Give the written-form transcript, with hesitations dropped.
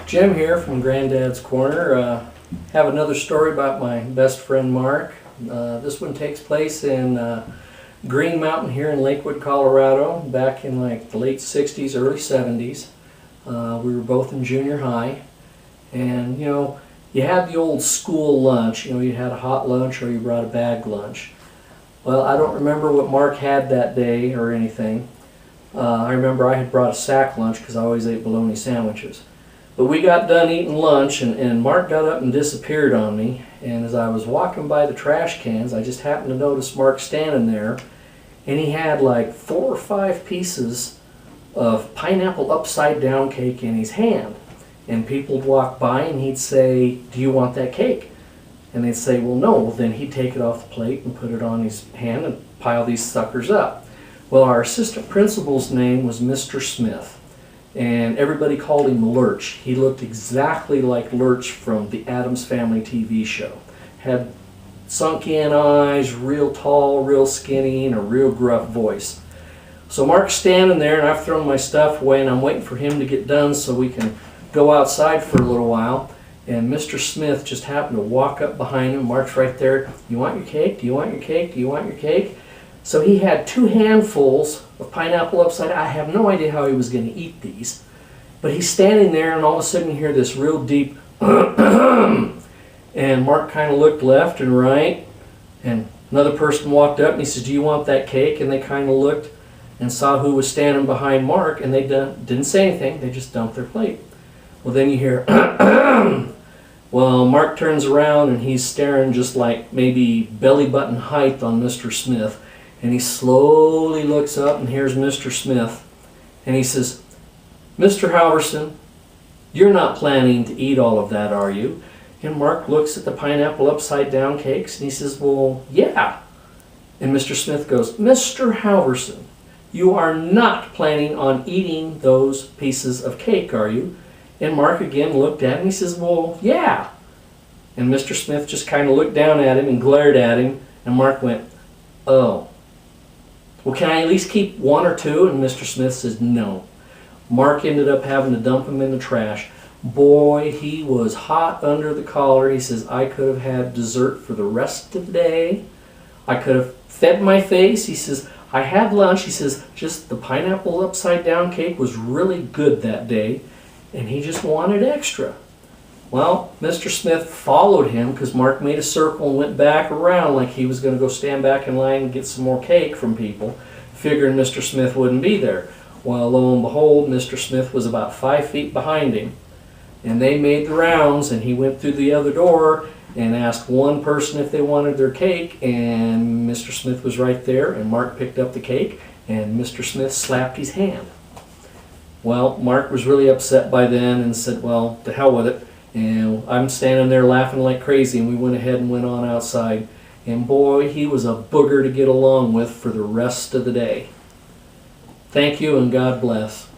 Jim here from Granddad's Corner. Have another story about my best friend Mark. This one takes place in Green Mountain here in Lakewood, Colorado, back in like the late 60s, early 70s. We were both in junior high, and you had the old school lunch. You had a hot lunch or you brought a bag lunch. Well, I don't remember what Mark had that day or anything. I remember I had brought a sack lunch because I always ate bologna sandwiches. But we got done eating lunch, and Mark got up and disappeared on me. And as I was walking by the trash cans, I just happened to notice Mark standing there, and he had like 4 or 5 pieces of pineapple upside down cake in his hand. And people would walk by and he'd say, "Do you want that cake?" And they'd say, "Well, no." Well, then he'd take it off the plate and put it on his hand and pile these suckers up. Well, our assistant principal's name was Mr. Smith, and everybody called him Lurch. He looked exactly like Lurch from the Addams Family TV show. Had sunk-in eyes, real tall, real skinny, and a real gruff voice. So Mark's standing there, and I've thrown my stuff away, and I'm waiting for him to get done so we can go outside for a little while. And Mr. Smith just happened to walk up behind him. Mark's right there. "You want your cake? Do you want your cake? Do you want your cake?" So he had 2 handfuls of pineapple upside down. I have no idea how he was going to eat these. But he's standing there, and all of a sudden you hear this real deep and Mark kind of looked left and right, and another person walked up and he says, "Do you want that cake?" And they kind of looked and saw who was standing behind Mark, and they didn't say anything. They just dumped their plate. Well, then you hear well, Mark turns around and he's staring just like maybe belly button height on Mr. Smith. And he slowly looks up, and here's Mr. Smith. And he says, "Mr. Halverson, you're not planning to eat all of that, are you?" And Mark looks at the pineapple upside down cakes and he says, "Well, yeah." And Mr. Smith goes, "Mr. Halverson, you are not planning on eating those pieces of cake, are you?" And Mark again looked at him and he says, "Well, yeah." And Mr. Smith just kind of looked down at him and glared at him, and Mark went, "Oh. Well, can I at least keep 1 or 2? And Mr. Smith says, "No." Mark ended up having to dump him in the trash. Boy, he was hot under the collar. He says, "I could have had dessert for the rest of the day. I could have fed my face." He says, "I had lunch." He says, "Just the pineapple upside down cake was really good that day." And he just wanted extra. Well, Mr. Smith followed him because Mark made a circle and went back around like he was going to go stand back in line and get some more cake from people, figuring Mr. Smith wouldn't be there. Well, lo and behold, Mr. Smith was about 5 feet behind him. And they made the rounds, and he went through the other door and asked one person if they wanted their cake, and Mr. Smith was right there, and Mark picked up the cake, and Mr. Smith slapped his hand. Well, Mark was really upset by then and said, "Well, to hell with it." And I'm standing there laughing like crazy, and we went ahead and went on outside. And boy, he was a booger to get along with for the rest of the day. Thank you, and God bless.